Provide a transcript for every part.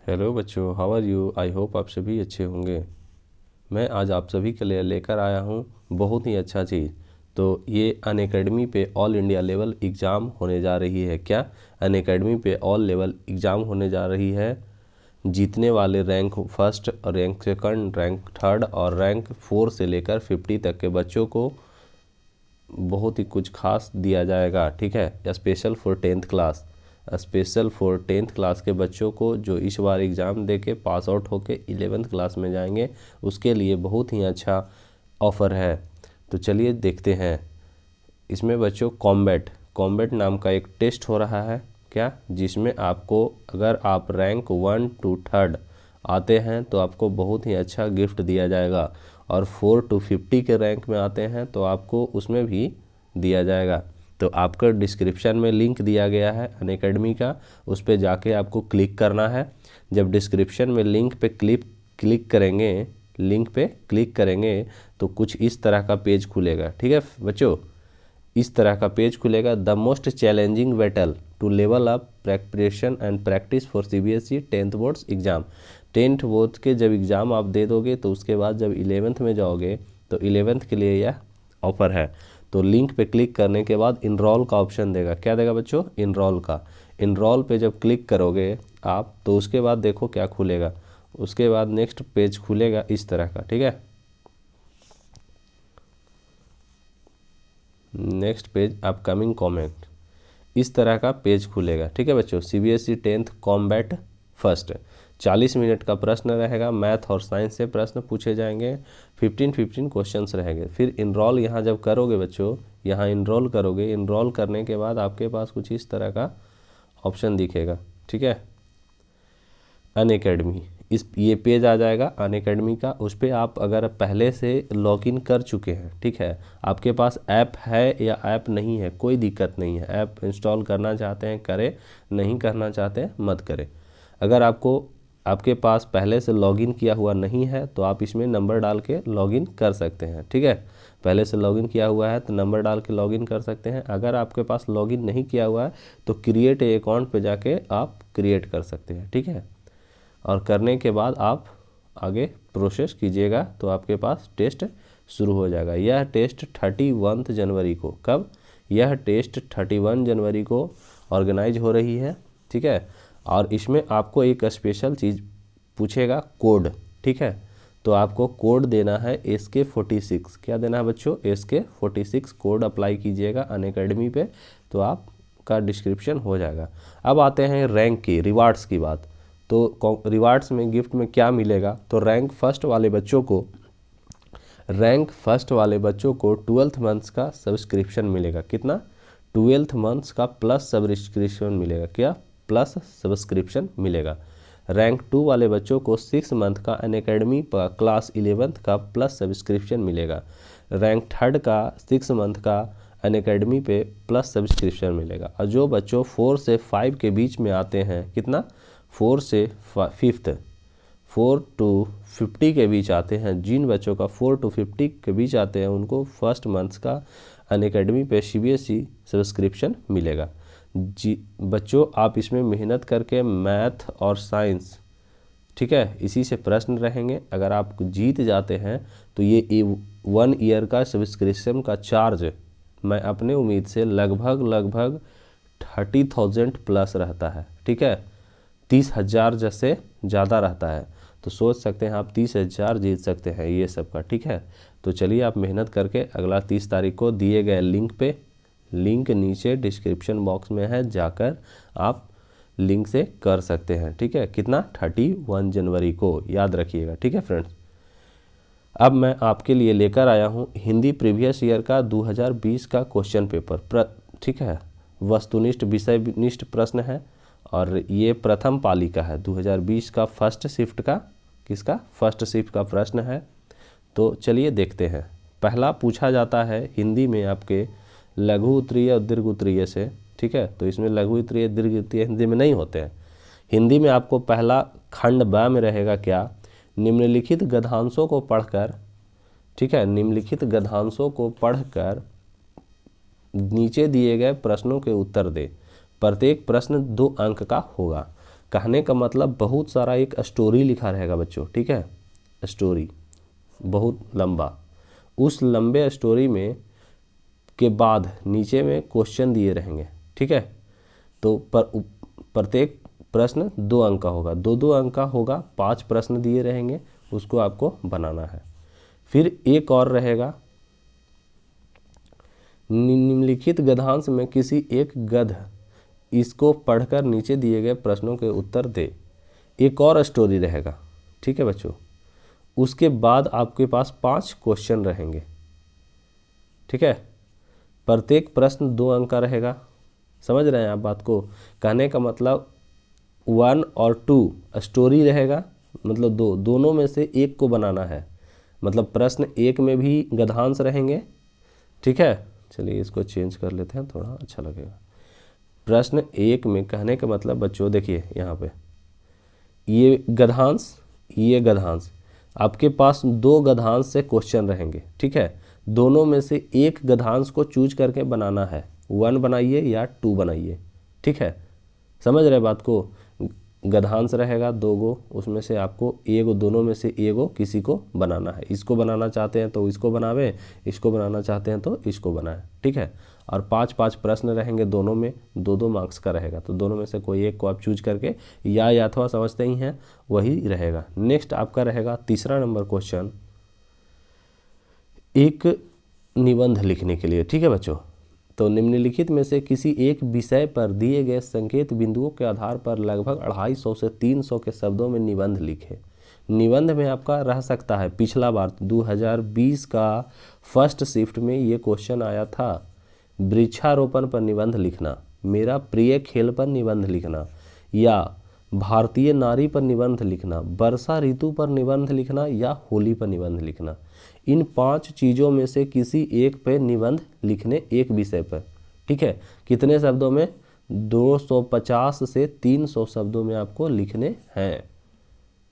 Hello बच्चों, how are you. I hope आप सभी अच्छे होंगे। मैं आज आप सभी के लिए लेकर आया हूँ बहुत ही अच्छा चीज़। तो ये अनअकैडमी पे ऑल इंडिया लेवल एग्ज़ाम होने जा रही है। क्या अनअकैडमी पे ऑल लेवल एग्ज़ाम होने जा रही है। जीतने वाले rank first, rank second, rank third और रैंक 4 से लेकर 50 तक के बच्चों को बहुत ही कुछ खास दिया जाएगा। ठीक है, special for 10th class, special for 10th class के बच्चों को जो इस बार एग्ज़ाम दे के पास आउट होके 11th क्लास में जाएंगे, उसके लिए बहुत ही अच्छा ऑफ़र है। तो चलिए देखते हैं। इसमें बच्चों कॉम्बैट नाम का एक टेस्ट हो रहा है। क्या, जिसमें आपको अगर आप रैंक 1 to 3rd आते हैं तो आपको बहुत ही अच्छा गिफ्ट दिया जाएगा, और 4 to 50 के रैंक में आते हैं तो आपको उसमें भी दिया जाएगा। तो आपका डिस्क्रिप्शन में लिंक दिया गया है अनअकैडमी का, उस पर जाके आपको क्लिक करना है। जब डिस्क्रिप्शन में लिंक पे क्लिक करेंगे तो कुछ इस तरह का पेज खुलेगा। ठीक है बच्चों, इस तरह का पेज खुलेगा। The most challenging battle to level up preparation and practice for CBSE 10th boards exam. 10th board के जब एग्ज़ाम आप दे दोगे तो उसके बाद जब 11th में जाओगे तो 11th के लिए यह ऑफ़र है। तो लिंक पे क्लिक करने के बाद इनरोल का ऑप्शन देगा। क्या देगा बच्चों? इनरोल का। इनरोल पे जब क्लिक करोगे आप तो उसके बाद देखो क्या खुलेगा। उसके बाद नेक्स्ट पेज खुलेगा इस तरह का। ठीक है, नेक्स्ट पेज अपकमिंग कमेंट, इस तरह का पेज खुलेगा। ठीक है बच्चों, CBSE 10th combat first 40 minute का प्रश्न रहेगा। मैथ और साइंस से प्रश्न पूछे जाएंगे। 15 क्वेश्चंस रहेंगे। फिर इनरोल यहाँ जब करोगे बच्चों, यहाँ इनरोल करोगे, इनरोल करने के बाद आपके पास कुछ इस तरह का ऑप्शन दिखेगा। ठीक है, अनअकैडमी, ये पेज आ जाएगा अनअकैडमी का। उस पर आप अगर पहले से लॉगिन कर चुके हैं, ठीक है, आपके पास ऐप है या ऐप नहीं है, कोई दिक्कत नहीं है। ऐप इंस्टॉल करना चाहते हैं करें, नहीं करना चाहते हैं मत करें। अगर आपके पास पहले से लॉगिन किया हुआ नहीं है तो आप इसमें नंबर डाल के लॉगिन कर सकते हैं। ठीक है, पहले से लॉगिन किया हुआ है तो नंबर डाल के लॉगिन कर सकते हैं। अगर आपके पास लॉगिन नहीं किया हुआ है तो क्रिएट ए अकाउंट पे जाके आप क्रिएट कर सकते हैं। ठीक है, और करने के बाद आप आगे प्रोसेस कीजिएगा तो आपके पास टेस्ट शुरू हो जाएगा। यह टेस्ट 31 जनवरी को, कब? यह टेस्ट 31 जनवरी को ऑर्गेनाइज हो रही है। ठीक है, और इसमें आपको एक स्पेशल चीज़ पूछेगा, कोड। ठीक है, तो आपको कोड देना है SK46। क्या देना है बच्चों? SK46 कोड अप्लाई कीजिएगा अनअकैडमी पे तो आपका डिस्क्रिप्शन हो जाएगा। अब आते हैं रैंक की, रिवार्ड्स की बात। तो रिवार्ड्स में गिफ्ट में क्या मिलेगा? तो रैंक फर्स्ट वाले बच्चों को 12th मंथ्स का सब्सक्रिप्शन मिलेगा। कितना? 12th मंथ्स का प्लस सब्सक्रिप्शन मिलेगा। क्या? प्लस सब्सक्रिप्शन मिलेगा। रैंक 2 वाले बच्चों को 6 मंथ का अनअकैडमी क्लास 11th का प्लस सब्सक्रिप्शन मिलेगा। रैंक 3rd का 6 मंथ का अनअकैडमी पे प्लस सब्सक्रिप्शन मिलेगा। और जो बच्चों 4 से 5 के बीच में आते हैं, कितना? 4 से 5th, 4 to 50 के बीच आते हैं, जिन बच्चों का 4 to 50 के बीच आते हैं उनको फर्स्ट मंथ्स का अनअकैडमी पे CBSE सब्सक्रिप्शन मिलेगा। जी बच्चों, आप इसमें मेहनत करके मैथ और साइंस, ठीक है, इसी से प्रश्न रहेंगे। अगर आप जीत जाते हैं तो ये 1 ईयर का सब्सक्रिप्शन का चार्ज मैं अपने उम्मीद से लगभग 30,000 प्लस रहता है। ठीक है, 30,000 जैसे ज़्यादा रहता है। तो सोच सकते हैं आप 30,000 जीत सकते हैं ये सब का। ठीक है, तो चलिए आप मेहनत करके अगला 30 तारीख को दिए गए लिंक पे, लिंक नीचे डिस्क्रिप्शन बॉक्स में है, जाकर आप लिंक से कर सकते हैं। ठीक है, कितना? 31 जनवरी को, याद रखिएगा। ठीक है फ्रेंड्स, अब मैं आपके लिए लेकर आया हूँ हिंदी प्रीवियस ईयर का 2020 का क्वेश्चन पेपर। ठीक है, वस्तुनिष्ठ विषयनिष्ठ प्रश्न है और ये प्रथम पाली का है। 2020 का फर्स्ट शिफ्ट का, किसका? फर्स्ट शिफ्ट का प्रश्न है। तो चलिए देखते हैं। पहला पूछा जाता है हिंदी में आपके लघु उत्तरीय और दीर्घ उत्तरीय से। ठीक है, तो इसमें लघु उत्तरीय दीर्घ उत्तरीय हिंदी में नहीं होते हैं। हिंदी में आपको पहला खंड ब में रहेगा क्या? निम्नलिखित गद्यांशों को पढ़कर, ठीक है, निम्नलिखित गद्यांशों को पढ़कर नीचे दिए गए प्रश्नों के उत्तर दे। प्रत्येक प्रश्न 2 अंक का होगा। कहने का मतलब बहुत सारा एक स्टोरी लिखा रहेगा बच्चों, ठीक है, स्टोरी बहुत लंबा, उस लंबे स्टोरी में के बाद नीचे में क्वेश्चन दिए रहेंगे, ठीक है। तो प्रत्येक प्रश्न 2 अंक का होगा, 2-2 अंक का होगा, 5 प्रश्न दिए रहेंगे, उसको आपको बनाना है। फिर एक और रहेगा, निम्नलिखित गद्यांश में किसी एक गद्य इसको पढ़कर नीचे दिए गए प्रश्नों के उत्तर दे। एक और स्टोरी रहेगा, ठीक है बच्चों। उसके बाद आपके पास 5 क्वेश्चन रहेंगे, ठीक है। प्रत्येक प्रश्न 2 अंक का रहेगा। समझ रहे हैं आप बात को? कहने का मतलब 1 और 2 स्टोरी रहेगा, मतलब दोनों में से एक को बनाना है। मतलब प्रश्न 1 में भी गद्यांश रहेंगे, ठीक है। चलिए इसको चेंज कर लेते हैं, थोड़ा अच्छा लगेगा। प्रश्न 1 में कहने का मतलब बच्चों देखिए यहाँ पे ये गद्यांश आपके पास 2 गद्यांश से क्वेश्चन रहेंगे, ठीक है। दोनों में से एक गद्यांश को चूज करके बनाना है, 1 बनाइए या 2 बनाइए, ठीक है। समझ रहे बात को? गद्यांश रहेगा 2 गो, उसमें से आपको एगो, दोनों में से एगो किसी को बनाना है। इसको बनाना चाहते हैं तो इसको बनावे, इसको बनाना चाहते हैं तो इसको बनाए, ठीक है। और 5-5 प्रश्न रहेंगे, दोनों में 2-2 मार्क्स का रहेगा। तो दोनों में से कोई एक को आप चूज करके या अथवा समझते ही हैं वही रहेगा। नेक्स्ट आपका रहेगा तीसरा नंबर क्वेश्चन, एक निबंध लिखने के लिए, ठीक है बच्चों। तो निम्नलिखित में से किसी एक विषय पर दिए गए संकेत बिंदुओं के आधार पर लगभग 250 से 300 के शब्दों में निबंध लिखे। निबंध में आपका रह सकता है, पिछला बार 2020 का फर्स्ट शिफ्ट में ये क्वेश्चन आया था, वृक्षारोपण पर निबंध लिखना, मेरा प्रिय खेल पर निबंध लिखना, या भारतीय नारी पर निबंध लिखना, वर्षा ऋतु पर निबंध लिखना, या होली पर निबंध लिखना। इन 5 चीज़ों में से किसी एक पे निबंध लिखने, एक विषय पर, ठीक है। कितने शब्दों में? 250 से 300 शब्दों में आपको लिखने हैं,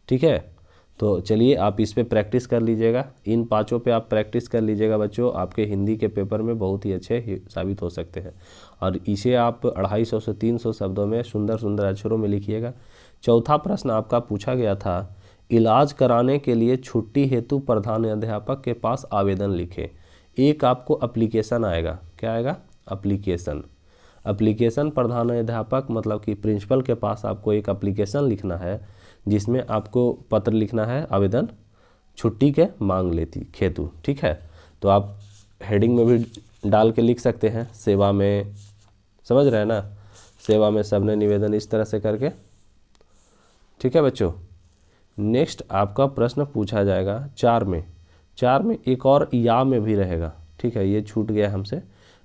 ठीक है। तो चलिए आप इस पे प्रैक्टिस कर लीजिएगा, इन 5 पे आप प्रैक्टिस कर लीजिएगा बच्चों, आपके हिंदी के पेपर में बहुत ही अच्छे साबित हो सकते हैं। और इसे आप 250 से 300 शब्दों में सुंदर सुंदर अक्षरों में लिखिएगा। चौथा प्रश्न आपका पूछा गया था, इलाज कराने के लिए छुट्टी हेतु प्रधानाध्यापक के पास आवेदन लिखे। एक आपको एप्लीकेशन आएगा, क्या आएगा? एप्लीकेशन प्रधानाध्यापक मतलब कि प्रिंसिपल के पास आपको एक एप्लीकेशन लिखना है, जिसमें आपको पत्र लिखना है, आवेदन छुट्टी के मांग लेती हेतु, ठीक है। तो आप हेडिंग में भी डाल के लिख सकते हैं, सेवा में, समझ रहे हैं ना, सेवा में सबने निवेदन, इस तरह से करके, ठीक है बच्चों। नेक्स्ट आपका प्रश्न पूछा जाएगा 4 में एक और या में भी रहेगा, ठीक है, ये छूट गया हमसे।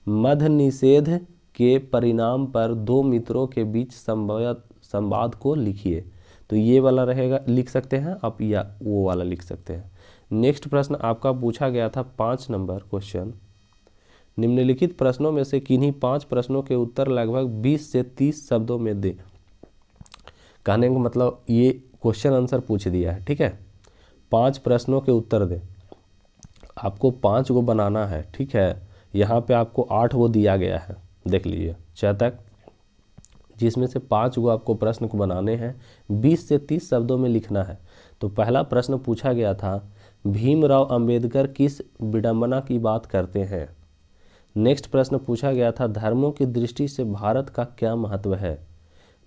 मद्य निषेध के परिणाम पर 2 मित्रों के बीच संवाद को लिखिए। तो ये वाला रहेगा, लिख सकते हैं आप, या वो वाला लिख सकते हैं। नेक्स्ट प्रश्न आपका पूछा गया था 5 नंबर क्वेश्चन, निम्नलिखित प्रश्नों में से किन्हीं 5 प्रश्नों के उत्तर लगभग 20 से 30 शब्दों में दे। कहने का मतलब ये क्वेश्चन आंसर पूछ दिया है, ठीक है। 5 प्रश्नों के उत्तर दे, आपको 5 गो बनाना है, ठीक है। यहाँ पे आपको 8 गो दिया गया है, देख लीजिए चतक, जिसमें से 5 गो आपको प्रश्न को बनाने हैं, 20 से 30 शब्दों में लिखना है। तो पहला प्रश्न पूछा गया था, भीमराव अंबेडकर किस विडंबना की बात करते हैं। नेक्स्ट प्रश्न पूछा गया था, धर्मों की दृष्टि से भारत का क्या महत्व है।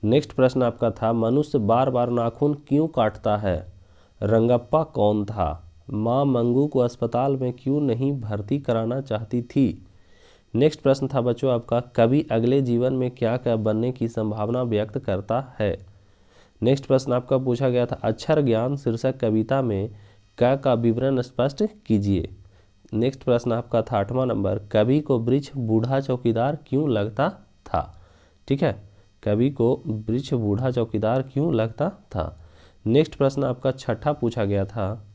नेक्स्ट प्रश्न आपका था, मनुष्य बार बार नाखून क्यों काटता है। रंगप्पा कौन था। माँ मंगू को अस्पताल में क्यों नहीं भर्ती कराना चाहती थी। नेक्स्ट प्रश्न था बच्चों आपका, कवि अगले जीवन में क्या क्या बनने की संभावना व्यक्त करता है। नेक्स्ट प्रश्न आपका पूछा गया था, अक्षर ज्ञान शीर्षक कविता में क का विवरण स्पष्ट कीजिए। नेक्स्ट प्रश्न आपका था 8वां नंबर, कवि को वृक्ष बूढ़ा चौकीदार क्यों लगता था। ठीक है, कवि को वृक्ष बूढ़ा चौकीदार क्यों लगता था। नेक्स्ट प्रश्न आपका 6ठा पूछा गया था,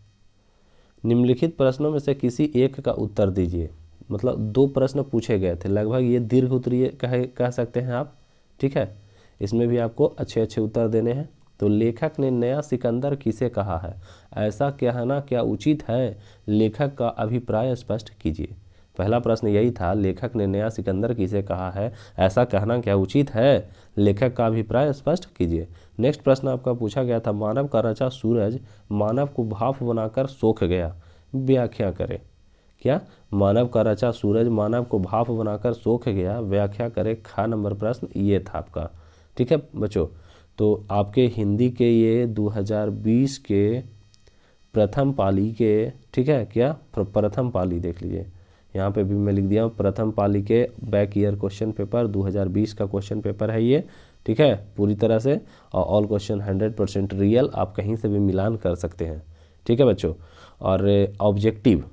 निम्नलिखित प्रश्नों में से किसी एक का उत्तर दीजिए। मतलब 2 प्रश्न पूछे गए थे, लगभग ये दीर्घ उत्तरीय कह सकते हैं आप। ठीक है, इसमें भी आपको अच्छे अच्छे उत्तर देने हैं। तो लेखक ने नया सिकंदर किसे कहा है, ऐसा कहना क्या उचित है, लेखक का अभिप्राय स्पष्ट कीजिए। पहला प्रश्न यही था, लेखक ने नया सिकंदर किसे कहा है, ऐसा कहना क्या उचित है, लेखक का अभिप्राय स्पष्ट कीजिए। नेक्स्ट प्रश्न आपका पूछा गया था, मानव का रचा सूरज मानव को भाप बनाकर सोख गया, व्याख्या करें। क्या, मानव का रचा सूरज मानव को भाप बनाकर सोख गया, व्याख्या करें। खा नंबर प्रश्न ये था आपका। ठीक है बच्चों, तो आपके हिंदी के ये 2020 के प्रथम पाली के, ठीक है, क्या प्रथम पाली देख लीजिए, यहाँ पे भी मैं लिख दिया हूँ प्रथम पाली के बैक ईयर क्वेश्चन पेपर 2020 का क्वेश्चन पेपर है ये। ठीक है, पूरी तरह से, और ऑल क्वेश्चन 100% रियल, आप कहीं से भी मिलान कर सकते हैं। ठीक है बच्चों, और ऑब्जेक्टिव,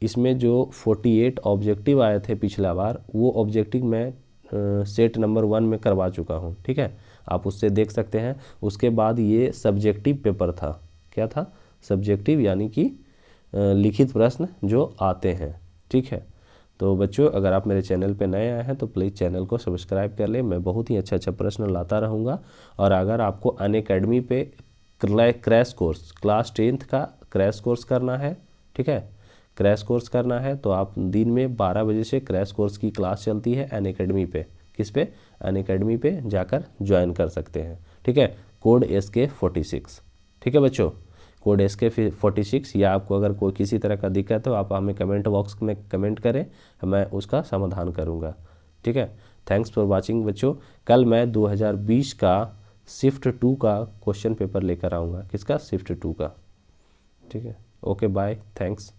इसमें जो 48 ऑब्जेक्टिव आए थे पिछला बार, वो ऑब्जेक्टिव मैं सेट नंबर 1 में करवा चुका हूँ। ठीक है, आप उससे देख सकते हैं। उसके बाद ये सब्जेक्टिव पेपर था, क्या था, सब्जेक्टिव, यानी कि लिखित प्रश्न जो आते हैं। ठीक है, तो बच्चों अगर आप मेरे चैनल पे नए आए हैं तो प्लीज़ चैनल को सब्सक्राइब कर लें, मैं बहुत ही अच्छा प्रश्न लाता रहूँगा। और अगर आपको अनअकैडमी पे क्रैश कोर्स क्लास 10th का क्रैश कोर्स करना है, ठीक है, क्रैश कोर्स करना है, तो आप दिन में 12 बजे से क्रैश कोर्स की क्लास चलती है अनअकैडमी पे। किस पे, अनअकैडमी पे जाकर ज्वाइन कर सकते हैं। ठीक है, कोड SK46। ठीक है बच्चों, कोड SK46, या आपको अगर कोई किसी तरह का दिक्कत हो आप हमें कमेंट बॉक्स में कमेंट करें, मैं उसका समाधान करूंगा। ठीक है, थैंक्स फॉर वाचिंग बच्चों। कल मैं 2020 का शिफ्ट 2 का क्वेश्चन पेपर लेकर आऊँगा। किसका, शिफ्ट 2 का। ठीक है, ओके बाय, थैंक्स।